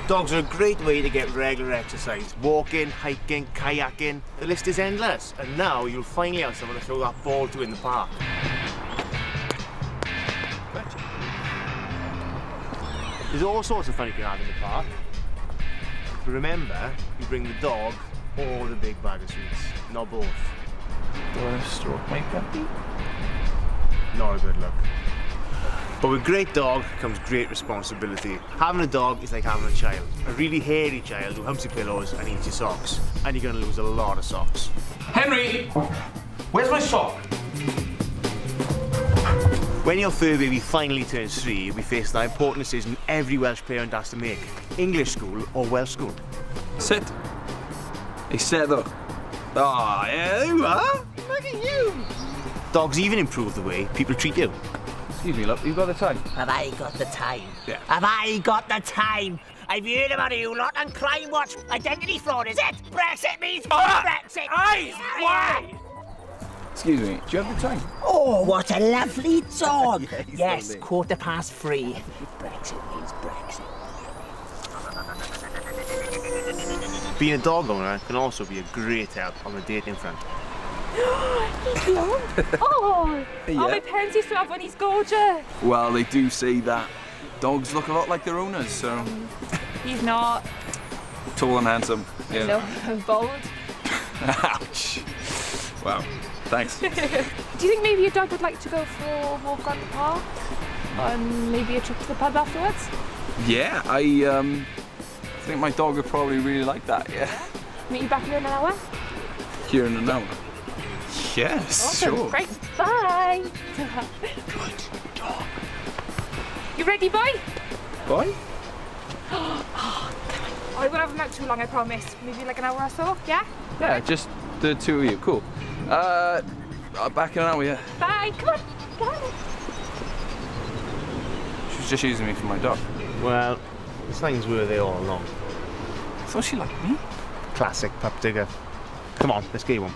Dogs are a great way to get regular exercise. Walking, hiking, kayaking, the list is endless. And now you'll finally have someone to throw that ball to in the park. There's all sorts of fun you can have in the park. But remember, you bring the dog or the big bag of sweets, not both. Do I stroke my puppy? Not a good look. But with great dog comes great responsibility. Having a dog is like having a child. A really hairy child who humps your pillows and eats your socks. And you're gonna lose a lot of socks. Henry! Where's my sock? When your fur baby finally turns 3, you'll be faced with that important decision every Welsh parent has to make. English school or Welsh school? Sit. Hey, settle. Ah, yeah, there you are. Look at you. Dogs even improve the way people treat you. Excuse me, look, you got the time? Have I got the time? Yeah. Have I got the time? I've heard about you lot on Crime Watch. Identity fraud, is it? Brexit means Brexit. Eyes wide! Excuse me, do you have the time? Oh, what a lovely dog. He's Yes, lovely. 3:15. Brexit means Brexit. Being a dog owner can also be a great help on the dating front. He's long. Oh, my parents used to have one. He's gorgeous. Well, they do say that dogs look a lot like their owners, so He's not. tall and handsome. Yeah. No, bold. Ouch. Wow. Thanks. Do you think maybe your dog would like to go for a walk around the park? And maybe a trip to the pub afterwards? Yeah, I think my dog would probably really like that, yeah. Meet you back here in an hour? Here in an hour. Yes, Awesome. sure. Great. Bye. Good dog. You ready, boy? Bye. I won't have him out too long, I promise. Maybe like an hour or so, yeah? Yeah, just the two of you. Cool. Back in an hour, yeah. Bye. Come on. Come on. She was just using me for my dog. Well, the signs were there all along. So she liked me? Classic pup digger. Come on, let's get you one.